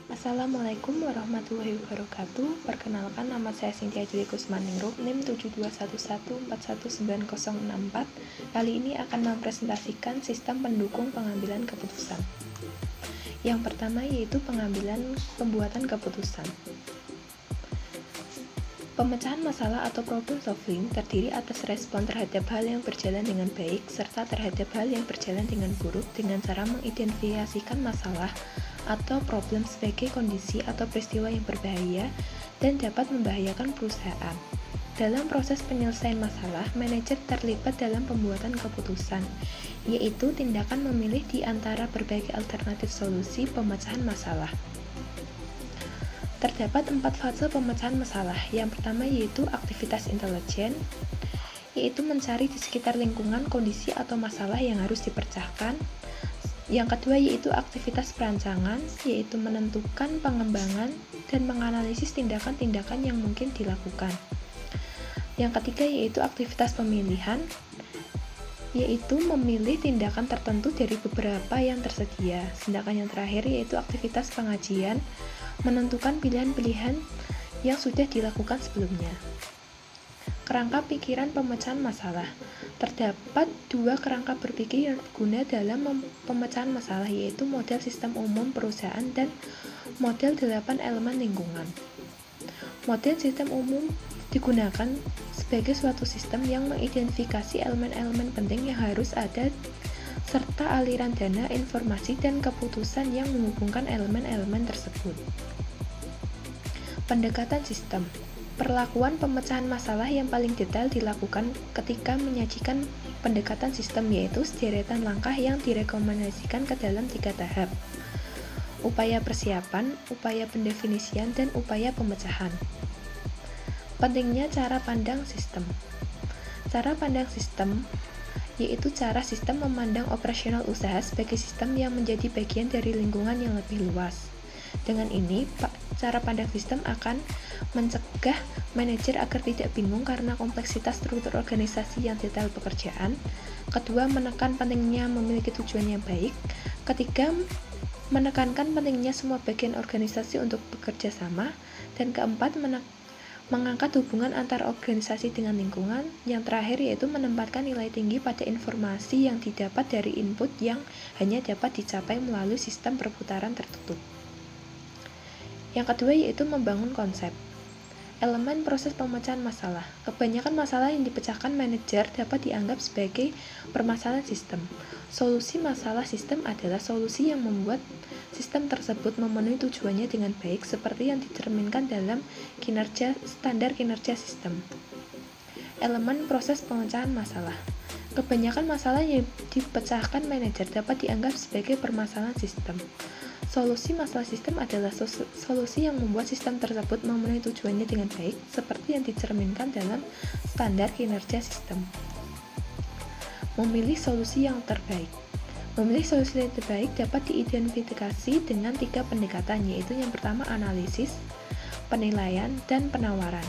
Assalamualaikum warahmatullahi wabarakatuh. Perkenalkan, nama saya Cynthia Juli Kusmaningrum, NIM 721141904. Kali ini akan mempresentasikan sistem pendukung pengambilan keputusan. Yang pertama yaitu pembuatan keputusan. Pemecahan masalah atau problem solving terdiri atas respon terhadap hal yang berjalan dengan baik serta terhadap hal yang berjalan dengan buruk dengan cara mengidentifikasikan masalah atau problem sebagai kondisi atau peristiwa yang berbahaya dan dapat membahayakan perusahaan. Dalam proses penyelesaian masalah, manajer terlibat dalam pembuatan keputusan, yaitu tindakan memilih di antara berbagai alternatif solusi pemecahan masalah. Terdapat 4 fase pemecahan masalah. Yang pertama yaitu aktivitas intelijen, yaitu mencari di sekitar lingkungan kondisi atau masalah yang harus dipecahkan. Yang kedua yaitu aktivitas perancangan, yaitu menentukan pengembangan dan menganalisis tindakan-tindakan yang mungkin dilakukan. Yang ketiga yaitu aktivitas pemilihan, yaitu memilih tindakan tertentu dari beberapa yang tersedia. Sedangkan yang terakhir yaitu aktivitas pengajian, menentukan pilihan-pilihan yang sudah dilakukan sebelumnya. Kerangka pikiran pemecahan masalah. Terdapat 2 kerangka berpikir yang digunakan dalam pemecahan masalah, yaitu model sistem umum perusahaan dan model 8 elemen lingkungan. Model sistem umum digunakan sebagai suatu sistem yang mengidentifikasi elemen-elemen penting yang harus ada serta aliran dana, informasi, dan keputusan yang menghubungkan elemen-elemen tersebut. Pendekatan sistem. Perlakuan pemecahan masalah yang paling detail dilakukan ketika menyajikan pendekatan sistem, yaitu sederetan langkah yang direkomendasikan ke dalam 3 tahap. Upaya persiapan, upaya pendefinisian, dan upaya pemecahan. Pentingnya cara pandang sistem. Cara pandang sistem yaitu cara sistem memandang operasional usaha sebagai sistem yang menjadi bagian dari lingkungan yang lebih luas. Dengan ini, cara pandang sistem akan mencegah manajer agar tidak bingung karena kompleksitas struktur organisasi yang detail pekerjaan. Kedua, menekan pentingnya memiliki tujuan yang baik. Ketiga, menekankan pentingnya semua bagian organisasi untuk bekerja sama. Dan keempat, mengangkat hubungan antar organisasi dengan lingkungan. Yang terakhir yaitu menempatkan nilai tinggi pada informasi yang didapat dari input yang hanya dapat dicapai melalui sistem perputaran tertutup. Yang kedua yaitu membangun konsep. Elemen proses pemecahan masalah. Kebanyakan masalah yang dipecahkan manajer dapat dianggap sebagai permasalahan sistem. Solusi masalah sistem adalah solusi yang membuat sistem tersebut memenuhi tujuannya dengan baik seperti yang dicerminkan dalam standar kinerja sistem. Elemen proses pemecahan masalah. Kebanyakan masalah yang dipecahkan manajer dapat dianggap sebagai permasalahan sistem. Solusi masalah sistem adalah solusi yang membuat sistem tersebut memenuhi tujuannya dengan baik seperti yang dicerminkan dalam standar kinerja sistem. Memilih solusi yang terbaik. Memilih solusi yang terbaik dapat diidentifikasi dengan 3 pendekatan, yaitu yang pertama analisis, penilaian, dan penawaran.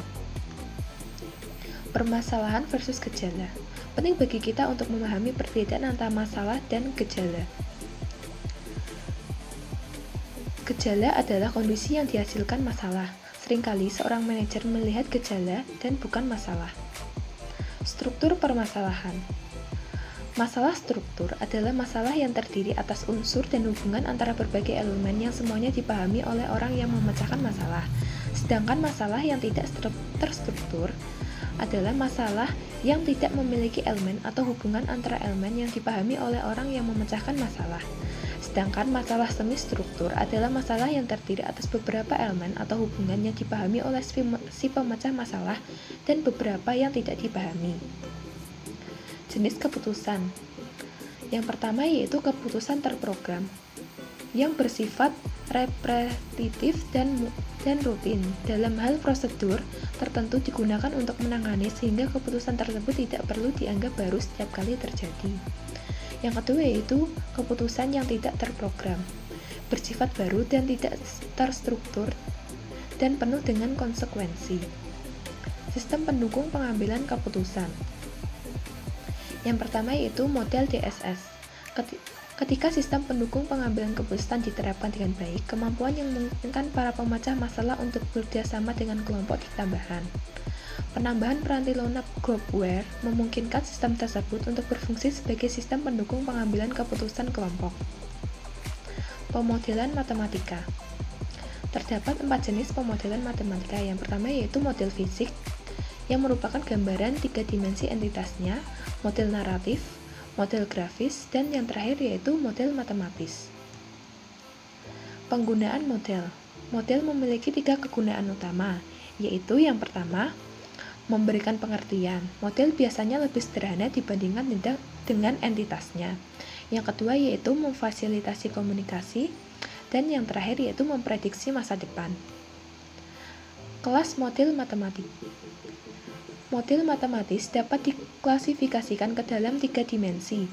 Permasalahan versus gejala. Penting bagi kita untuk memahami perbedaan antara masalah dan gejala. Gejala adalah kondisi yang dihasilkan masalah. Seringkali seorang manajer melihat gejala dan bukan masalah. Struktur permasalahan. Masalah struktur adalah masalah yang terdiri atas unsur dan hubungan antara berbagai elemen yang semuanya dipahami oleh orang yang memecahkan masalah. Sedangkan masalah yang tidak terstruktur adalah masalah yang tidak memiliki elemen atau hubungan antara elemen yang dipahami oleh orang yang memecahkan masalah. Sedangkan masalah semi struktur adalah masalah yang terdiri atas beberapa elemen atau hubungan yang dipahami oleh si pemecah masalah dan beberapa yang tidak dipahami. Jenis keputusan. Yang pertama yaitu keputusan terprogram, yang bersifat repetitif dan rutin. Dalam hal prosedur tertentu digunakan untuk menangani sehingga keputusan tersebut tidak perlu dianggap baru setiap kali terjadi. Yang kedua yaitu keputusan yang tidak terprogram, bersifat baru dan tidak terstruktur dan penuh dengan konsekuensi. Sistem pendukung pengambilan keputusan. Yang pertama yaitu model DSS. Ketika sistem pendukung pengambilan keputusan diterapkan dengan baik, kemampuan yang memungkinkan para pemecah masalah untuk bekerjasama dengan kelompok ditambahkan. Penambahan peranti lunak groupware memungkinkan sistem tersebut untuk berfungsi sebagai sistem pendukung pengambilan keputusan kelompok. Pemodelan matematika. Terdapat 4 jenis pemodelan matematika. Yang pertama yaitu model fisik, yang merupakan gambaran 3 dimensi entitasnya, model naratif, model grafis, dan yang terakhir yaitu model matematis. Penggunaan model. Model memiliki 3 kegunaan utama, yaitu yang pertama, memberikan pengertian. Model biasanya lebih sederhana dibandingkan dengan entitasnya. Yang kedua yaitu memfasilitasi komunikasi, dan yang terakhir yaitu memprediksi masa depan. Kelas model matematik. Model matematis dapat diklasifikasikan ke dalam 3 dimensi.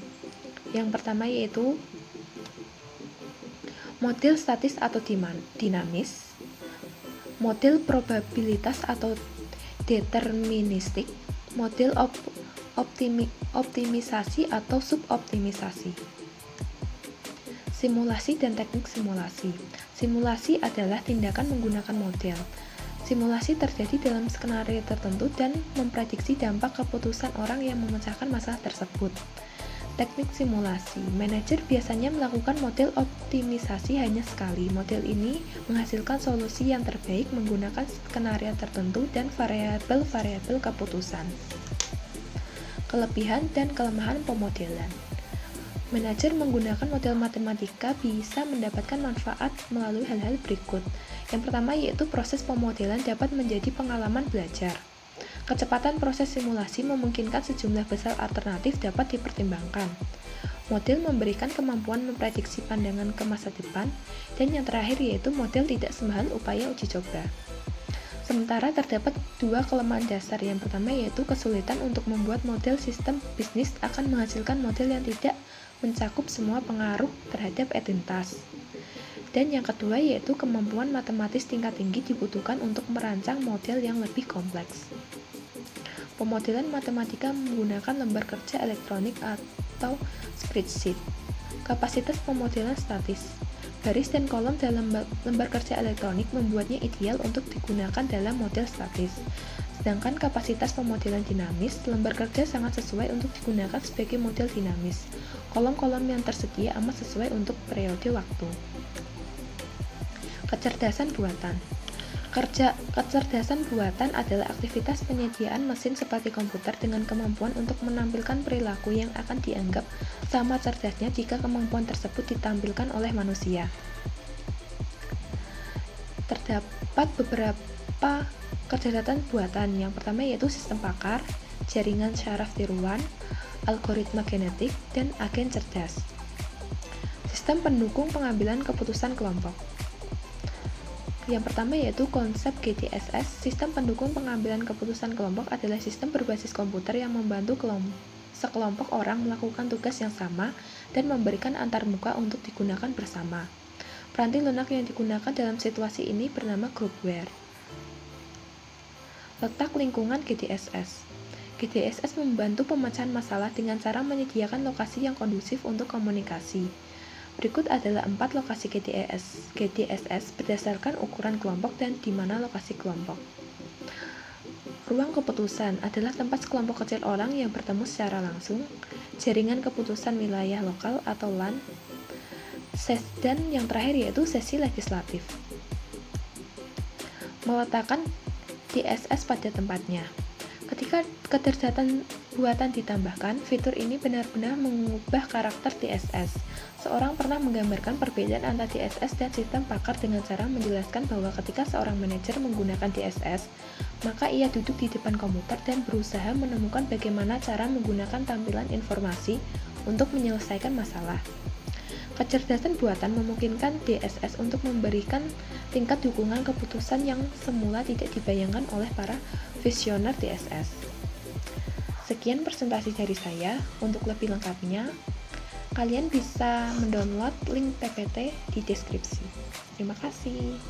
Yang pertama yaitu model statis atau dinamis, model probabilitas atau deterministik, model optimisasi atau suboptimisasi. Simulasi dan teknik simulasi. Simulasi adalah tindakan menggunakan model. Simulasi terjadi dalam skenario tertentu dan memprediksi dampak keputusan orang yang memecahkan masalah tersebut. Teknik simulasi. Manajer biasanya melakukan model optimisasi hanya sekali. Model ini menghasilkan solusi yang terbaik menggunakan skenario tertentu dan variabel-variabel keputusan. Kelebihan dan kelemahan pemodelan. Manajer menggunakan model matematika bisa mendapatkan manfaat melalui hal-hal berikut. Yang pertama yaitu proses pemodelan dapat menjadi pengalaman belajar. Kecepatan proses simulasi memungkinkan sejumlah besar alternatif dapat dipertimbangkan. Model memberikan kemampuan memprediksi pandangan ke masa depan, dan yang terakhir yaitu model tidak semahal upaya uji coba. Sementara terdapat 2 kelemahan dasar. Yang pertama yaitu kesulitan untuk membuat model sistem bisnis akan menghasilkan model yang tidak mencakup semua pengaruh terhadap entitas. Dan yang kedua yaitu kemampuan matematis tingkat tinggi dibutuhkan untuk merancang model yang lebih kompleks. Pemodelan matematika menggunakan lembar kerja elektronik atau spreadsheet. Kapasitas pemodelan statis. Baris dan kolom dalam lembar kerja elektronik membuatnya ideal untuk digunakan dalam model statis. Sedangkan kapasitas pemodelan dinamis, lembar kerja sangat sesuai untuk digunakan sebagai model dinamis. Kolom-kolom yang tersedia amat sesuai untuk periode waktu. Kecerdasan buatan. Kecerdasan buatan adalah aktivitas penyediaan mesin seperti komputer dengan kemampuan untuk menampilkan perilaku yang akan dianggap sama cerdasnya jika kemampuan tersebut ditampilkan oleh manusia. Terdapat beberapa kecerdasan buatan. Yang pertama yaitu sistem pakar, jaringan syaraf tiruan, algoritma genetik, dan agen cerdas. Sistem pendukung pengambilan keputusan kelompok. Yang pertama yaitu konsep GTSS. Sistem pendukung pengambilan keputusan kelompok adalah sistem berbasis komputer yang membantu sekelompok orang melakukan tugas yang sama dan memberikan antarmuka untuk digunakan bersama. Peranti lunak yang digunakan dalam situasi ini bernama groupware. Letak lingkungan GTSS. GTSS membantu pemecahan masalah dengan cara menyediakan lokasi yang kondusif untuk komunikasi. Berikut adalah 4 lokasi GTSS berdasarkan ukuran kelompok dan di mana lokasi kelompok. Ruang keputusan adalah tempat sekelompok kecil orang yang bertemu secara langsung. Jaringan keputusan wilayah lokal atau LAN. Dan yang terakhir yaitu sesi legislatif. Meletakkan TSS pada tempatnya. Ketika kecerdasan buatan ditambahkan, fitur ini benar-benar mengubah karakter TSS. Seorang pernah menggambarkan perbedaan antara TSS dan sistem pakar dengan cara menjelaskan bahwa ketika seorang manajer menggunakan TSS, maka ia duduk di depan komputer dan berusaha menemukan bagaimana cara menggunakan tampilan informasi untuk menyelesaikan masalah. Kecerdasan buatan memungkinkan DSS untuk memberikan tingkat dukungan keputusan yang semula tidak dibayangkan oleh para visioner DSS. Sekian presentasi dari saya. Untuk lebih lengkapnya, kalian bisa mendownload link PPT di deskripsi. Terima kasih.